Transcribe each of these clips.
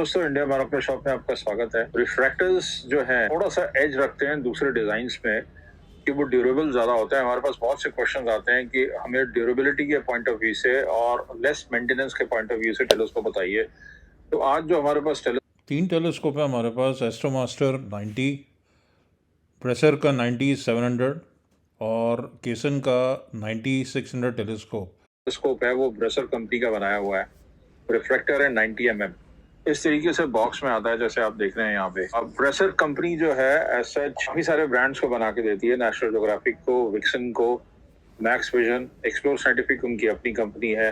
दोस्तों, India मोनोक्लो shop में आपका स्वागत है। रिफ्रैक्टर्स जो हैं थोड़ा सा एज रखते हैं दूसरे डिजाइन्स में कि वो ड्यूरेबल ज्यादा होते हैं। हमारे पास बहुत से क्वेश्चंस आते हैं कि हमें ड्यूरेबिलिटी के पॉइंट ऑफ व्यू से और लेस मेंटेनेंस के पॉइंट ऑफ व्यू से टेलीस्कोप बताइए। तो आज जो हमारे पास तीन टेलीस्कोप है हमारे पास। एस्ट्रोमास्टर 90, प्रेशर का 90-700 और केसन का 90-600 टेलीस्कोप है वो ब्रेसर कंपनी का बनाया हुआ है। रिफ्रैक्टर है 90 इस तरीके से बॉक्स में आता है जैसे आप देख रहे हैं यहाँ पे। अब ब्रेसर कंपनी जो है ऐसा काफी सारे ब्रांड्स को बना के देती है, नेशनल ज्योग्राफिक को, विक्सन को, मैक्स विजन, एक्सप्लोर साइंटिफिक उनकी अपनी कंपनी है।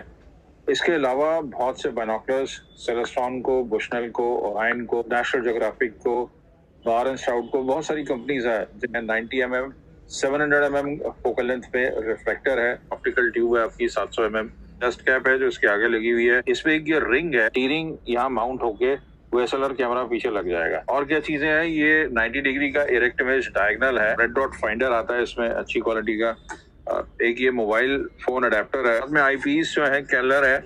इसके अलावा बहुत से बाइनोकुलर्स, सेलेस्ट्रॉन को, बुशनेल को, ओरायन को, नेशनल ज्योग्राफिक को, बार एंड स्टाउट को, बहुत सारी कंपनीज है जिनमें 90 700 फोकल लेंथ पे रिफ्लेक्टर है। ऑप्टिकल ट्यूब है आपकी 700 डस्ट कैप है जो इसके आगे लगी हुई है। इसमें एक ये रिंग है, टीरिंग यहाँ माउंट होके VSLR कैमरा पीछे लग जाएगा। और क्या चीजें हैं, ये 90 डिग्री का इरेक्ट इमेज डायगनल है। रेड डॉट फाइंडर आता है इसमें अच्छी क्वालिटी का। एक ये मोबाइल फोन अडेप्टर है। इसमें आईपीस जो है कैलर है,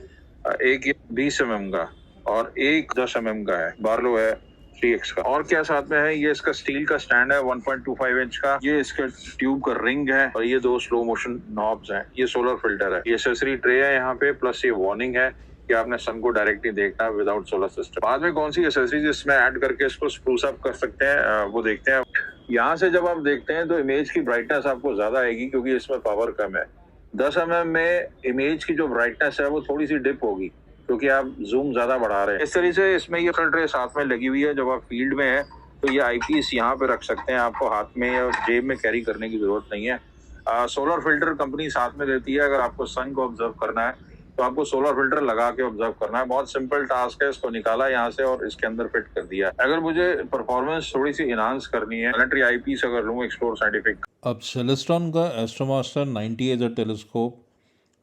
एक ये 20 mm का और एक 10 mm का है। बार्लो है 3x का। और क्या साथ में है, ये इसका स्टील का स्टैंड है 1.25 इंच का। ये इसका ट्यूब का रिंग है और ये दो स्लो मोशन नॉब्स हैं। ये सोलर फिल्टर है। ये एक्सेसरी ट्रे है यहाँ पे, प्लस ये वार्निंग है कि आपने सन को डायरेक्टली देखना विदाउट सोलर सिस्टम। बाद में कौन सी एक्सेसरीज इसमें ऐड करके इसको स्प्रूस अप कर सकते हैं वो देखते हैं। यहाँ से जब आप देखते हैं तो इमेज की ब्राइटनेस आपको ज्यादा आएगी क्योंकि इसमें पावर कम है। 10 mm में इमेज की जो ब्राइटनेस है वो थोड़ी सी डिप होगी क्योंकि आप जूम ज्यादा बढ़ा रहे हैं। इस तरह से इसमें ये फिल्टर साथ में लगी हुई है। जब आप फील्ड में है तो ये आईपीस यहाँ पे रख सकते हैं, आपको हाथ में या जेब में कैरी करने की जरूरत नहीं है। सोलर फिल्टर कंपनी साथ में देती है। अगर आपको सन को ऑब्जर्व करना है तो आपको सोलर फिल्टर लगा के ऑब्जर्व करना है। बहुत सिंपल टास्क है। इसको निकाला यहाँ से और इसके अंदर फिट कर दिया। अगर मुझे परफॉर्मेंस थोड़ी सी इनहांस करनी है, प्लैनेटरी आईपीस अगर लूँ एक्सप्लोर साइंटिफिक। अब सेलेस्ट्रॉन का एस्ट्रोमास्टर 90 एज अ टेलीस्कोप,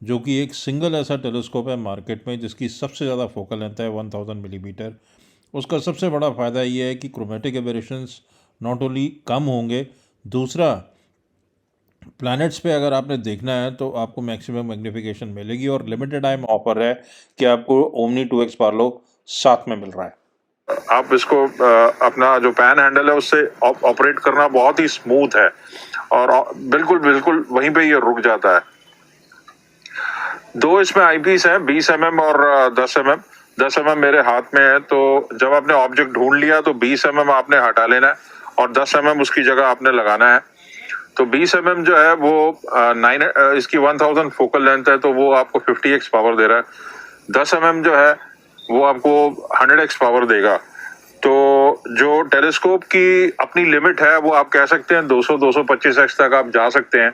जो कि एक सिंगल ऐसा टेलीस्कोप है मार्केट में जिसकी सबसे ज़्यादा फोकल लेंथ है 1000 मिलीमीटर। उसका सबसे बड़ा फ़ायदा ये है कि क्रोमेटिक एबेरेशंस नॉट ओनली कम होंगे, दूसरा प्लैनेट्स पे अगर आपने देखना है तो आपको मैक्सिमम मैग्नीफिकेशन मिलेगी। और लिमिटेड टाइम ऑफर है कि आपको ओमनी 2x पार्लो साथ में मिल रहा है। आप इसको अपना जो पैन हैंडल है उससे ऑपरेट करना बहुत ही स्मूथ है और बिल्कुल बिल्कुल वहीं पे ये रुक जाता है। दो इसमें आईपीस हैं, 20 mm और 10 mm। 10 mm मेरे हाथ में है, तो जब आपने ऑब्जेक्ट ढूंढ लिया तो 20 mm आपने हटा लेना है और 10 mm उसकी जगह आपने लगाना है। तो 20 mm जो है वो इसकी 1000 फोकल लेंथ है तो वो आपको 50x पावर दे रहा है। 10 mm जो है वो आपको 100x पावर देगा। तो जो टेलीस्कोप की अपनी लिमिट है वो आप कह सकते हैं 200-225x तक आप जा सकते हैं।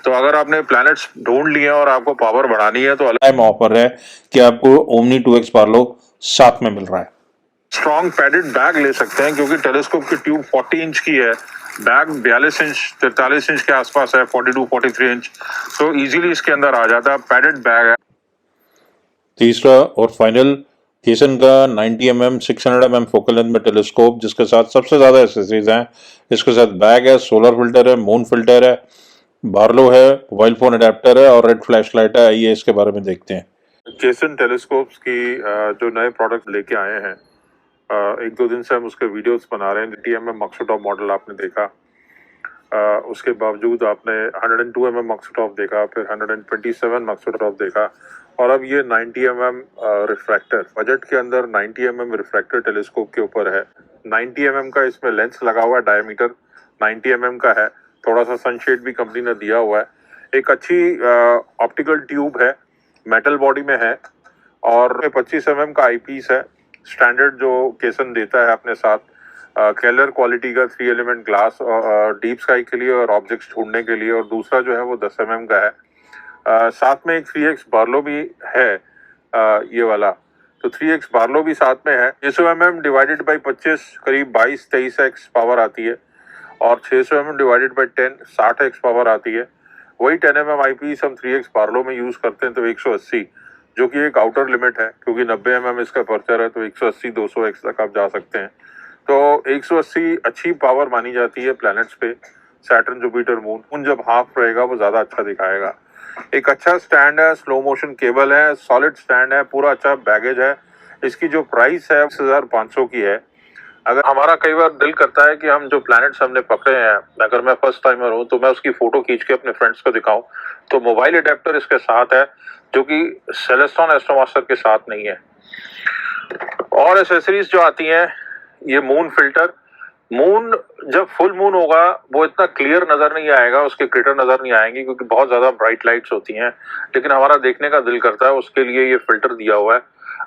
तो अगर आपने प्लैनेट्स ढूंढ लिए और आपको पावर बढ़ानी है तो टाइम ऑफर है कि आपको ओमनी 2x पार्लो साथ में मिल रहा है। स्ट्रॉन्ग पैडेड बैग ले सकते हैं क्योंकि टेलीस्कोप की ट्यूब 40 इंच की है। बैग 42 इंच 43 इंच के आसपास है, 42-43 इंच। तो इजीली इसके अंदर आ जाता है। पैडेड बैग है। तीसरा और फाइनल केसन का 90 mm 600 mm फोकल लेंथ में टेलीस्कोप, जिसके साथ सबसे ज़्यादा एक्सेसरीज हैं। इसके साथ बैग है, सोलर फिल्टर है, मून फिल्टर है, बार्लो है, मोबाइल फोन अडेप्टर है और रेड फ्लैशलाइट है। आइए इसके बारे में देखते हैं। केसन टेलीस्कोप्स की जो नए प्रोडक्ट लेके आए हैं, एक दो दिन से हम उसके वीडियोस बना रहे हैं। TMM मक्सोटॉप मॉडल आपने देखा, उसके बावजूद आपने 102 mm मक्सोटॉप देखा, फिर 127 मक्सोटॉप देखा और अब ये 90 mm रिफ्रैक्टर। बजट के अंदर 90 mm रिफ्रैक्टर टेलीस्कोप के ऊपर है। 90 mm का इसमें लेंस लगा हुआ है, डायमीटर 90 mm का है। थोड़ा सा सनशेड भी कंपनी ने दिया हुआ है। एक अच्छी ऑप्टिकल ट्यूब है, मेटल बॉडी में है और 25 mm का आईपीस है। स्टैंडर्ड जो केसन देता है अपने साथ, केलर क्वालिटी का 3 एलिमेंट ग्लास डीप स्काई के लिए और ऑब्जेक्ट्स ढूंढने के लिए। और दूसरा जो है वो 10 mm का है। साथ में एक 3x बार्लो भी है, ये वाला। तो 3x बार्लो भी साथ में है। 600 mm डिवाइडेड बाई 25 करीब 22-23x पावर आती है और 600 mm divided by 10 60x power आती है। वही 10 mm आईपीस हम 3x बार्लो में यूज करते हैं तो 180, जो कि एक आउटर लिमिट है क्योंकि 90 mm इसका पर्चर है। तो 180-200x तक आप जा सकते हैं। तो 180 अच्छी पावर मानी जाती है प्लैनेट्स पे, सैटर्न, जुपिटर, मून जब हाफ रहेगा वो ज्यादा अच्छा दिखाएगा। एक अच्छा स्टैंड है, स्लो मोशन केबल है, सॉलिड स्टैंड है, पूरा अच्छा बैगेज है। इसकी जो प्राइस है 6500 की है। अगर हमारा कई बार दिल करता है कि हम जो प्लैनेट्स हमने पकड़े हैं, अगर मैं फर्स्ट टाइमर हूँ तो मैं उसकी फोटो खींच के अपने फ्रेंड्स को दिखाऊं, तो मोबाइल अडेप्टर इसके साथ है जो कि सेलेस्टॉन एस्ट्रोमास्टर के साथ नहीं है। और एसेसरीज जो आती हैं, ये मून फिल्टर। मून जब फुल मून होगा वो इतना क्लियर नजर नहीं आएगा, उसके क्रिटर नजर नहीं आएंगे क्योंकि बहुत ज्यादा ब्राइट लाइट्स होती हैं, लेकिन हमारा देखने का दिल करता है, उसके लिए ये फिल्टर दिया हुआ है।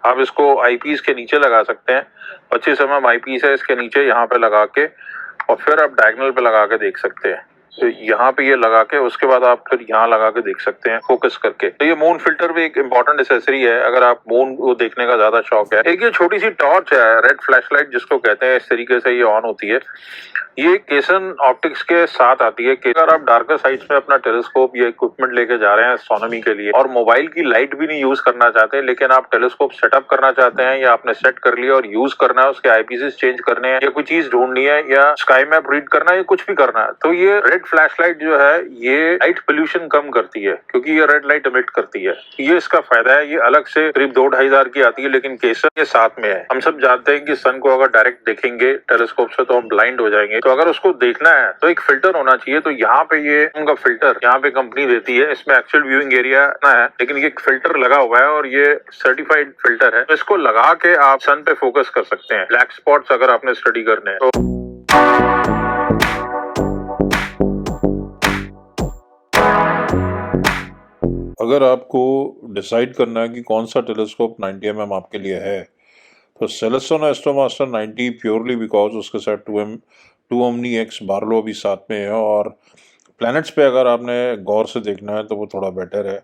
आप इसको आईपीस के नीचे लगा सकते हैं, 25 mm आईपीस है इसके नीचे, यहाँ पे लगा के और फिर आप डायगोनल पे लगा के देख सकते हैं। तो यहाँ पे ये लगा के उसके बाद आप फिर यहाँ लगा के देख सकते हैं फोकस करके। तो ये मून फिल्टर भी एक इम्पोर्टेंट एसेसरी है अगर आप मून को देखने का ज्यादा शौक है। एक ये छोटी सी टॉर्च है, रेड फ्लैशलाइट जिसको कहते हैं, इस तरीके से ये ऑन होती है। ये केसन ऑप्टिक्स के साथ आती है कि अगर आप डार्कर साइड्स में अपना टेलीस्कोप या इक्विपमेंट लेके जा रहे हैं एस्ट्रोनॉमी के लिए और मोबाइल की लाइट भी नहीं यूज करना चाहते, लेकिन आप टेलीस्कोप सेटअप करना चाहते हैं या आपने सेट कर लिया और यूज करना है, उसके आईपीसीस चेंज करने हैं या कोई चीज ढूंढनी है या स्काई मैप रीड करना है या कुछ भी करना है, तो ये रेड फ्लैशलाइट जो है ये लाइट पोल्यूशन कम करती है क्योंकि ये रेड लाइट एमिट करती है। ये इसका फायदा है। ये अलग से करीब 2-2,500 की आती है, लेकिन केसन के साथ में है। हम सब जानते हैं कि सन को अगर डायरेक्ट देखेंगे टेलीस्कोप से तो हम ब्लाइंड हो जाएंगे, तो अगर उसको देखना है तो एक फिल्टर होना चाहिए। तो यहाँ पे ये उनका फिल्टर यहाँ पे कंपनी देती है, इसमें एक्चुअल व्यूइंग एरिया ना है, लेकिन ये फिल्टर लगा हुआ है और ये सर्टिफाइड फिल्टर है। तो इसको लगा के आप सन पे फोकस कर सकते हैं, ब्लैक स्पॉट्स अगर आपने स्टडी करने हैं तो। अगर आपको डिसाइड करना है कि कौन सा टेलीस्कोप 90 mm आपके लिए है, तो सेलेस्टॉन एस्ट्रोमास्टर 90 प्योरली बिकॉज उसके साथ 2 ओमनी एक्स बार्लो भी साथ में है, और प्लैनेट्स पे अगर आपने गौर से देखना है तो वो थोड़ा बेटर है।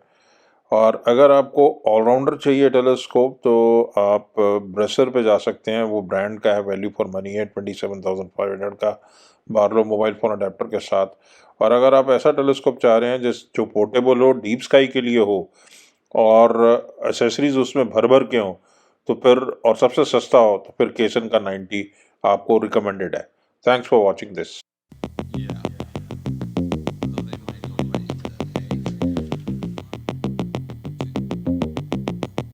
और अगर आपको ऑलराउंडर चाहिए टेलीस्कोप तो आप ब्रेसर पे जा सकते हैं, वो ब्रांड का है, वैल्यू फॉर मनी है, 27,500 का बार्लो मोबाइल फ़ोन अडेप्टर के साथ। और अगर आप ऐसा टेलीस्कोप चाह रहे हैं जो पोर्टेबल हो, डीप स्काई के लिए हो और एसेसरीज उसमें भर भर के हों, तो फिर और सबसे सस्ता हो तो फिर केसन का 90 आपको रिकमेंडेड है। Thanks for watching this.